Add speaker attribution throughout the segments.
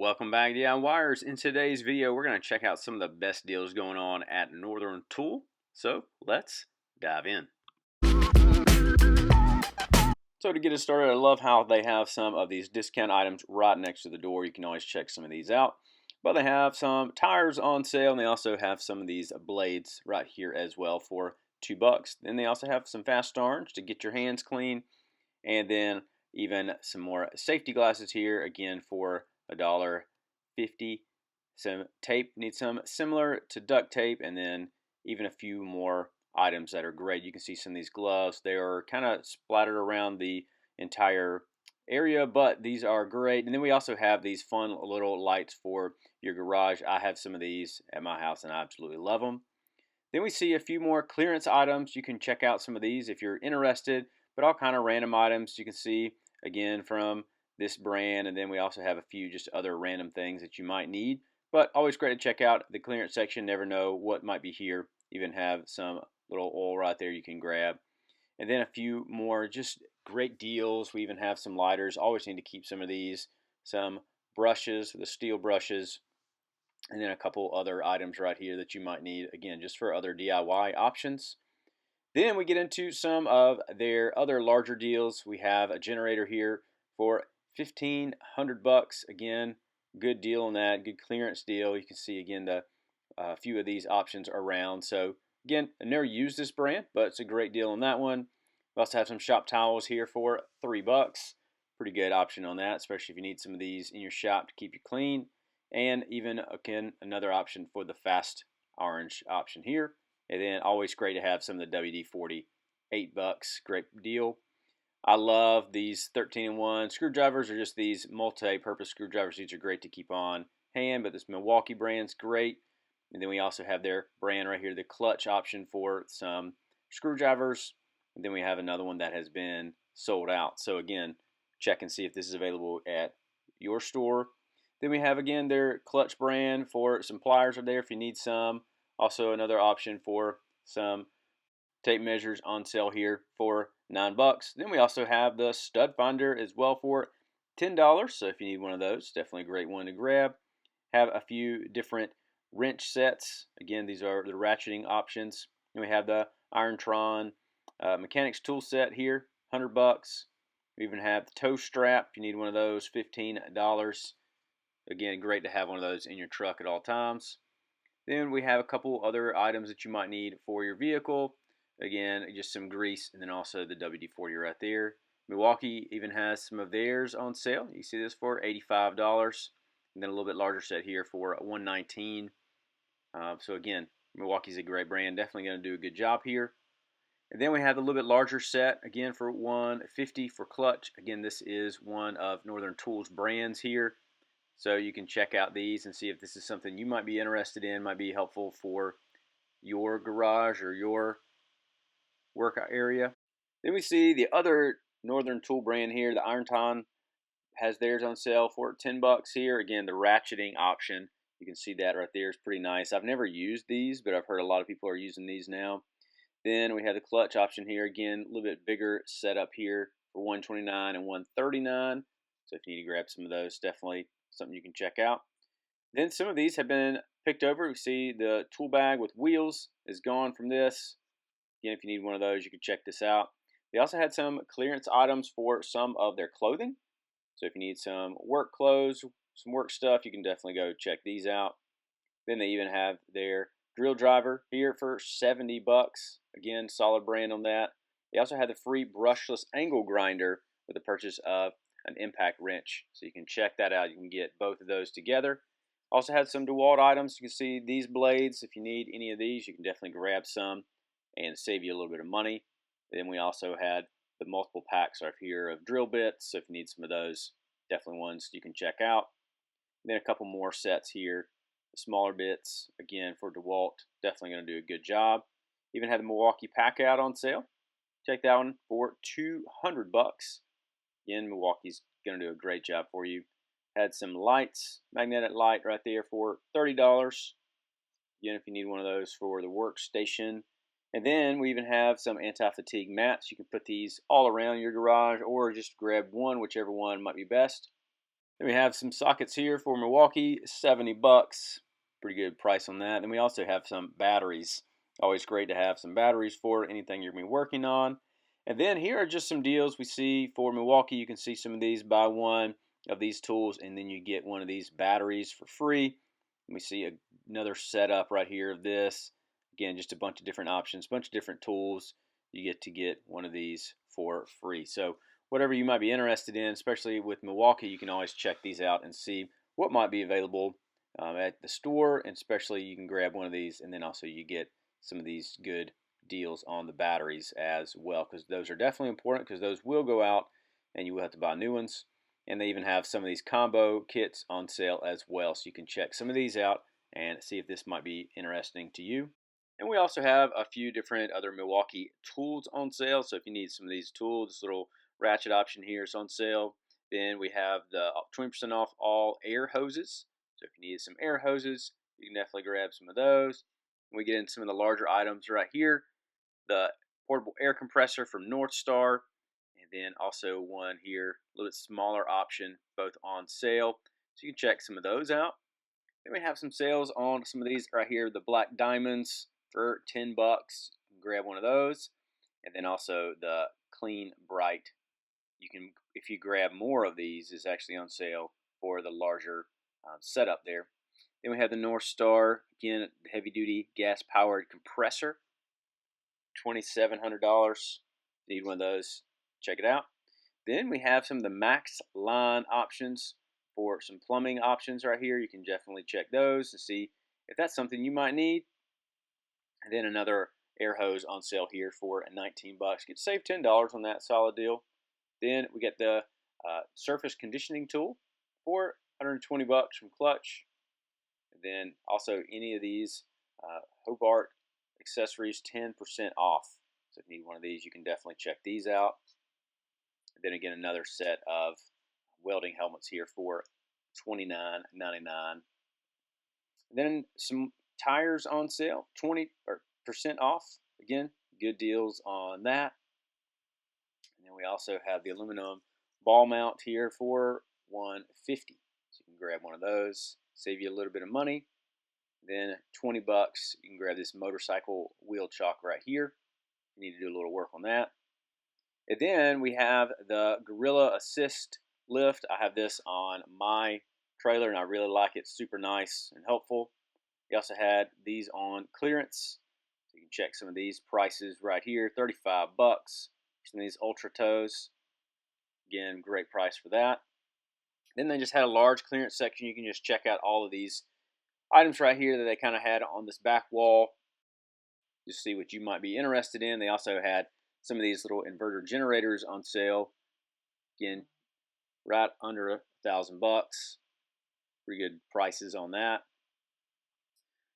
Speaker 1: Welcome back, DIYers. In today's video, we're going to check out some of the best deals going on at Northern Tool. So let's dive in. So to get us started, I love how they have some of these discount items right next to the door. You can always check some of these out. But they have some tires on sale, and they also have some of these blades right here as well for $2. Then they also have some fast orange to get your hands clean, and then even some more safety glasses here, again for $1.50. Some tape, need some similar to duct tape, and then even a few more items that are great. You can see some of these gloves. They are kind of splattered around the entire area, but these are great. And then we also have these fun little lights for your garage. I have some of these at my house and I absolutely love them. Then we see a few more clearance items. You can check out some of these if you're interested, but all kind of random items you can see again from this brand. And then we also have a few just other random things that you might need, but always great to check out the clearance section. Never know what might be here. Even have some little oil right there you can grab. And then a few more just great deals. We even have some lighters. Always need to keep some of these. Some brushes, the steel brushes, and then a couple other items right here that you might need, again, just for other DIY options. Then we get into some of their other larger deals. We have a generator here for $1,500. Again, good deal on that, good clearance deal. You can see again the few of these options around. So again, I never used this brand, but it's a great deal on that one. We also have some shop towels here for $3. Pretty good option on that, especially if you need some of these in your shop to keep you clean. And even again another option for the fast orange option here. And then always great to have some of the WD-40, $8, great deal. I love these 13-in-1 screwdrivers, or just these multi-purpose screwdrivers. These are great to keep on hand, but this Milwaukee brand's great. And then we also have their brand right here, the clutch option for some screwdrivers. And then we have another one that has been sold out. So again, check and see if this is available at your store. Then we have again their clutch brand for some pliers are there if you need some. Also another option for some tape measures on sale here for $9. Then we also have the stud finder as well for $10. So if you need one of those, definitely a great one to grab. Have a few different wrench sets. Again, these are the ratcheting options. And we have the Irontron mechanics tool set here, $100. We even have the toe strap. If you need one of those, $15. Again, great to have one of those in your truck at all times. Then we have a couple other items that you might need for your vehicle. Again, just some grease, and then also the WD-40 right there. Milwaukee even has some of theirs on sale. You see this for $85. And then a little bit larger set here for $119. So again, Milwaukee's a great brand. Definitely going to do a good job here. And then we have a little bit larger set, again for $150 for clutch. Again, this is one of Northern Tool's brands here. So you can check out these and see if this is something you might be interested in, might be helpful for your garage or your work area. Then we see the other Northern Tool brand here, the Irontron, has theirs on sale for $10 here. Again, the ratcheting option, you can see that right there is pretty nice. I've never used these, but I've heard a lot of people are using these now. Then we have the clutch option here. Again, a little bit bigger setup here for $129 and $139. So if you need to grab some of those, definitely something you can check out. Then some of these have been picked over. We see the tool bag with wheels is gone from this. Again, if you need one of those, you can check this out. They also had some clearance items for some of their clothing. So if you need some work clothes, some work stuff, you can definitely go check these out. Then they even have their drill driver here for $70. Again, solid brand on that. They also have the free brushless angle grinder with the purchase of an impact wrench. So you can check that out. You can get both of those together. Also had some DeWalt items. You can see these blades. If you need any of these, you can definitely grab some and save you a little bit of money. Then we also had the multiple packs right here of drill bits. So if you need some of those, definitely ones you can check out. Then a couple more sets here. The smaller bits, again, for DeWalt. Definitely going to do a good job. Even had the Milwaukee pack out on sale. Check that one for $200. Again, Milwaukee's going to do a great job for you. Had some lights, magnetic light right there for $30. Again, if you need one of those for the workstation. And then we even have some anti-fatigue mats. You can put these all around your garage or just grab one, whichever one might be best. Then we have some sockets here for Milwaukee, 70 bucks. Pretty good price on that. Then we also have some batteries. Always great to have some batteries for anything you're going to be working on. And then here are just some deals we see for Milwaukee. You can see some of these. Buy one of these tools and then you get one of these batteries for free. And we see another setup right here of this. Again, just a bunch of different options, a bunch of different tools. You get one of these for free. So whatever you might be interested in, especially with Milwaukee, you can always check these out and see what might be available at the store. And especially you can grab one of these and then also you get some of these good deals on the batteries as well, because those are definitely important, because those will go out and you will have to buy new ones. And they even have some of these combo kits on sale as well, so you can check some of these out and see if this might be interesting to you. And we also have a few different other Milwaukee tools on sale, so if you need some of these tools, this little ratchet option here is on sale. Then we have the 20% off all air hoses, so if you need some air hoses, you can definitely grab some of those. We get into some of the larger items right here. The portable air compressor from North Star, and then also one here, a little bit smaller option, both on sale. So you can check some of those out. Then we have some sales on some of these right here, the Black Diamonds for 10 bucks. You can grab one of those. And then also the Clean Bright. You can, if you grab more of these, is actually on sale for the larger setup there. Then we have the North Star, again, heavy duty gas powered compressor, $2,700. Need one of those, check it out. Then we have some of the Max Line options for some plumbing options right here. You can definitely check those to see if that's something you might need. And then another air hose on sale here for 19 bucks. Get save $10 on that, solid deal. Then we get the surface conditioning tool for 120 bucks from Clutch. And then also any of these Hobart accessories, 10% off. So if you need one of these, you can definitely check these out. And then again, another set of welding helmets here for $29.99. Then some tires on sale, 20% off. Again, good deals on that. And then we also have the aluminum ball mount here for $150. So you can grab one of those, save you a little bit of money. Then 20 bucks, you can grab this motorcycle wheel chock right here. You need to do a little work on that. And then we have the Gorilla Assist lift. I have this on my trailer and I really like it. Super nice and helpful. We also had these on clearance. So you can check some of these prices right here. 35 bucks. Some of these Ultra Toes. Again, great price for that. Then they just had a large clearance section. You can just check out all of these items right here that they kind of had on this back wall. Just see what you might be interested in. They also had some of these little inverter generators on sale. Again, right under $1,000 bucks. Pretty good prices on that.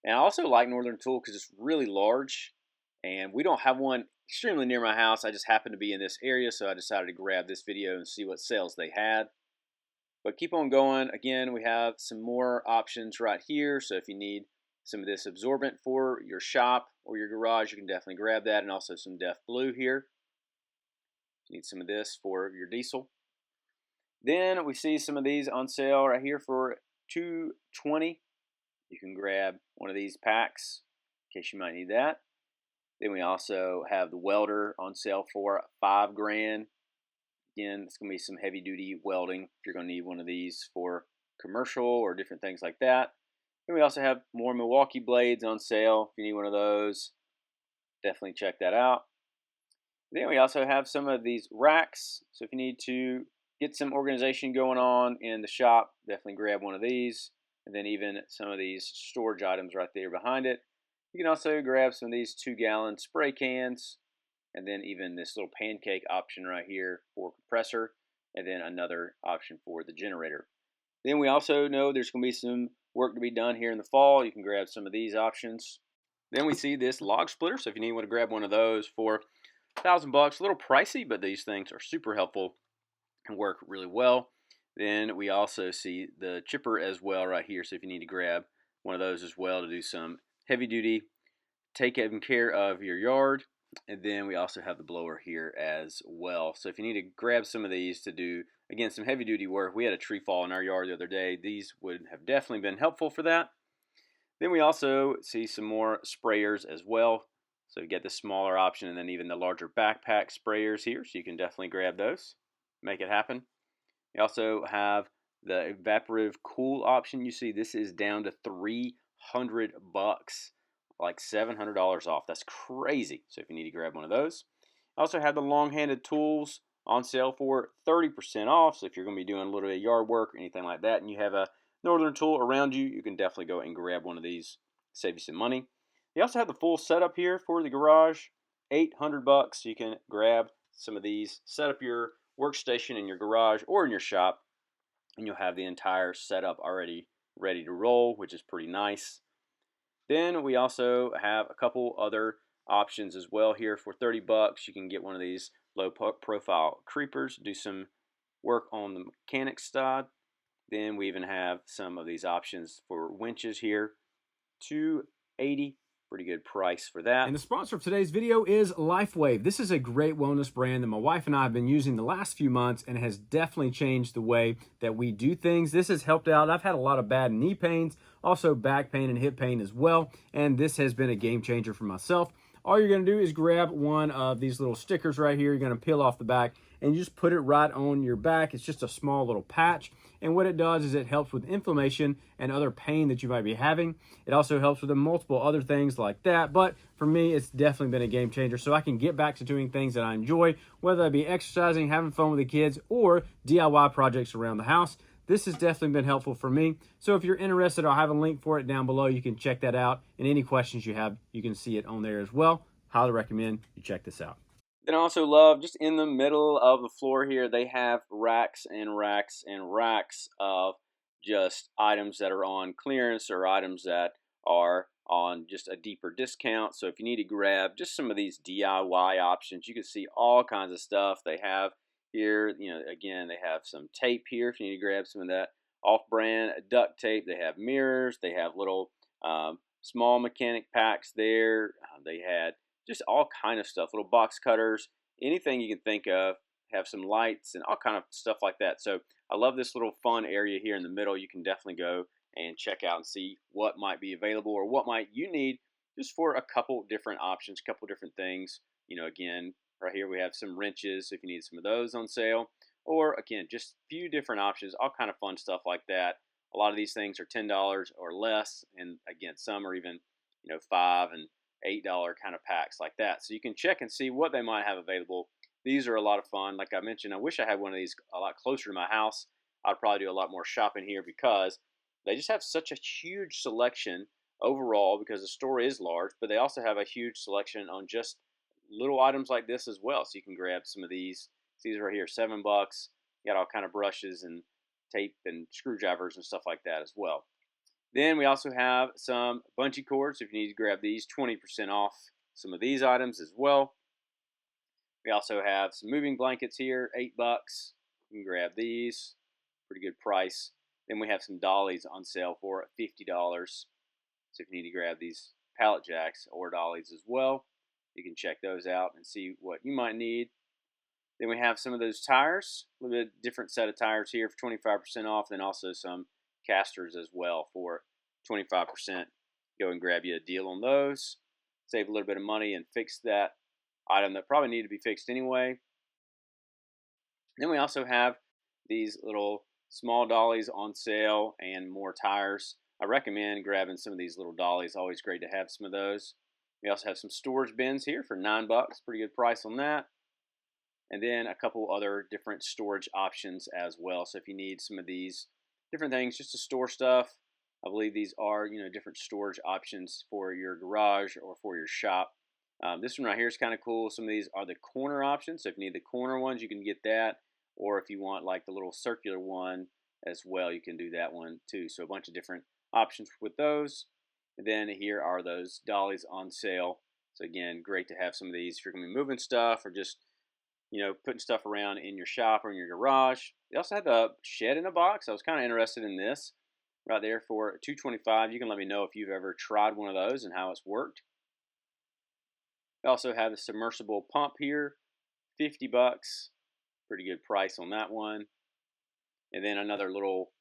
Speaker 1: And I also like Northern Tool because it's really large, and we don't have one extremely near my house. I just happened to be in this area, so I decided to grab this video and see what sales they had. But keep on going. Again, we have some more options right here. So if you need some of this absorbent for your shop or your garage, you can definitely grab that. And also some Def Blue here. If you need some of this for your diesel. Then we see some of these on sale right here for $220. You can grab one of these packs in case you might need that. Then we also have the welder on sale for $5 grand. Again, it's going to be some heavy duty welding if you're going to need one of these for commercial or different things like that. Then we also have more Milwaukee blades on sale. If you need one of those, definitely check that out. Then we also have some of these racks. So if you need to get some organization going on in the shop, definitely grab one of these. And then even some of these storage items right there behind it. You can also grab some of these 2-gallon spray cans. And then even this little pancake option right here for compressor. And then another option for the generator. Then we also know there's going to be some work to be done here in the fall. You can grab some of these options. Then we see this log splitter. So if you need to grab one of those for $1,000 bucks, a little pricey, but these things are super helpful and work really well. Then we also see the chipper as well right here. So if you need to grab one of those as well to do some heavy duty, taking care of your yard. And then we also have the blower here as well. So if you need to grab some of these to do again, some heavy duty work. We had a tree fall in our yard the other day. These would have definitely been helpful for that. Then we also see some more sprayers as well. So you get the smaller option and then even the larger backpack sprayers here. So you can definitely grab those, make it happen. We also have the evaporative cool option. You see this is down to $300, like $700 off. That's crazy. So if you need to grab one of those. I also have the long-handed tools on sale for 30% off. So if you're going to be doing a little bit of yard work or anything like that and you have a Northern tool around you, you can definitely go and grab one of these, save you some money. They also have the full setup here for the garage, $800. So you can grab some of these, set up your workstation in your garage or in your shop, and you'll have the entire setup already ready to roll, which is pretty nice. Then we also have a couple other options as well here. For $30, you can get one of these low profile creepers, do some work on the mechanic side. Then we even have some of these options for winches here. $280, pretty good price for that.
Speaker 2: And the sponsor of today's video is LifeWave. This is a great wellness brand that my wife and I have been using the last few months and has definitely changed the way that we do things. This has helped out. I've had a lot of bad knee pains, also back pain and hip pain as well, and this has been a game changer for myself. All you're going to do is grab one of these little stickers right here. You're going to peel off the back and you just put it right on your back. It's just a small little patch. And what it does is it helps with inflammation and other pain that you might be having. It also helps with multiple other things like that. But for me, it's definitely been a game changer. So I can get back to doing things that I enjoy, whether that be exercising, having fun with the kids, or DIY projects around the house. This has definitely been helpful for me. So if you're interested, I'll have a link for it down below. You can check that out. And any questions you have, you can see it on there as well. Highly recommend you check this out.
Speaker 1: Then I also love, just in the middle of the floor here, they have racks and racks and racks of just items that are on clearance or items that are on just a deeper discount. So if you need to grab just some of these DIY options, you can see all kinds of stuff they have here. Again, they have some tape here if you need to grab some of that off-brand duct tape. They have mirrors. They have little small mechanic packs there. They had just all kind of stuff, little box cutters, anything you can think of. Have some lights and all kind of stuff like that. So I love this little fun area here in the middle. You can definitely go and check out and see what might be available or what might you need just for a couple different options, a couple different things. Again, right here we have some wrenches if you need some of those on sale, or again, just a few different options, all kind of fun stuff like that. A lot of these things are $10 or less, and again, some are even $5 and $8 kind of packs like that. So you can check and see what they might have available. These are a lot of fun. Like I mentioned, I wish I had one of these a lot closer to my house. I'd probably do a lot more shopping here because they just have such a huge selection overall, because the store is large, but they also have a huge selection on just little items like this as well. So you can grab some of these. These right here, $7. You got all kind of brushes and tape and screwdrivers and stuff like that as well. Then we also have some bungee cords. If you need to grab these, 20% off some of these items as well. We also have some moving blankets here, $8. You can grab these, pretty good price. Then we have some dollies on sale for $50. So if you need to grab these pallet jacks or dollies as well, you can check those out and see what you might need. Then we have some of those tires, a little bit different set of tires here for 25% off, then also some casters as well for 25%. Go and grab you a deal on those, save a little bit of money and fix that item that probably need to be fixed anyway. Then we also have these little small dollies on sale and more tires. I recommend grabbing some of these little dollies. Always great to have some of those. We also have some storage bins here for $9. Pretty good price on that. And then a couple other different storage options as well. So if you need some of these different things just to store stuff, I believe these are different storage options for your garage or for your shop. This one right here is kind of cool. Some of these are the corner options. So if you need the corner ones, you can get that. Or if you want like the little circular one as well, you can do that one too. So a bunch of different options with those. And then here are those dollies on sale. So again, great to have some of these if you're going to be moving stuff or just putting stuff around in your shop or in your garage. They also have the shed in a box. I was kind of interested in this right there for $225. You can let me know if you've ever tried one of those and how it's worked. We also have the submersible pump here, $50. Pretty good price on that one. And then another little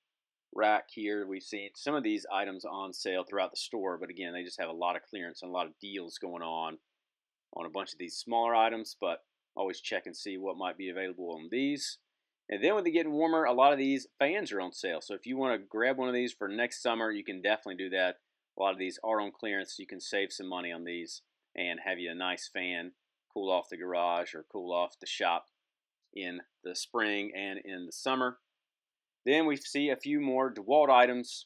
Speaker 1: rack here. We've seen some of these items on sale throughout the store, but again, they just have a lot of clearance and a lot of deals going on a bunch of these smaller items, but always check and see what might be available on these. And then with it getting warmer, a lot of these fans are on sale. So if you want to grab one of these for next summer, you can definitely do that. A lot of these are on clearance. So you can save some money on these and have you a nice fan, cool off the garage or cool off the shop in the spring and in the summer. Then we see a few more DeWalt items.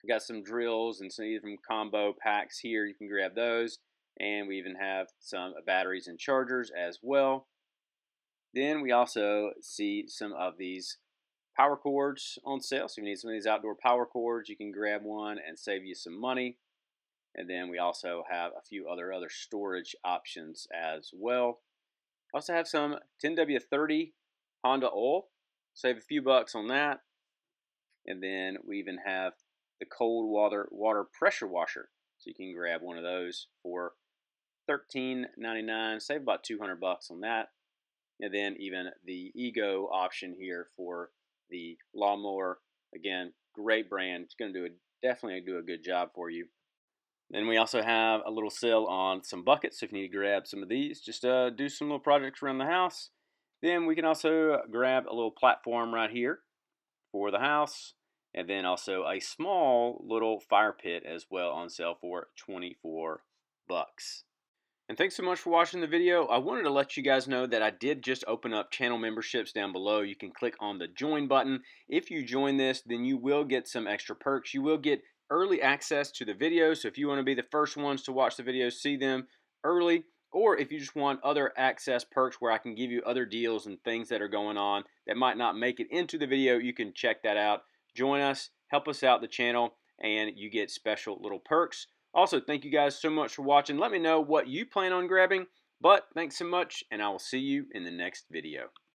Speaker 1: We got some drills and some even combo packs here. You can grab those. And we even have some batteries and chargers as well. Then we also see some of these power cords on sale. So if you need some of these outdoor power cords, you can grab one and save you some money. And then we also have a few other storage options as well. Also have some 10W30 Honda oil. Save a few bucks on that. And then we even have the cold water pressure washer. So you can grab one of those for $13.99. Save about 200 bucks on that. And then even the Ego option here for the lawnmower. Again, great brand. It's going to definitely do a good job for you. Then we also have a little sale on some buckets. So if you need to grab some of these, just do some little projects around the house. Then we can also grab a little platform right here for the house. And then also a small little fire pit as well on sale for 24 bucks. And thanks so much for watching the video. I wanted to let you guys know that I did just open up channel memberships down below. You can click on the join button. If you join this, then you will get some extra perks. You will get early access to the videos. So if you want to be the first ones to watch the videos, see them early, or if you just want other access perks where I can give you other deals and things that are going on that might not make it into the video, you can check that out. Join us, help us out the channel, and you get special little perks. Also, thank you guys so much for watching. Let me know what you plan on grabbing. But thanks so much, and I will see you in the next video.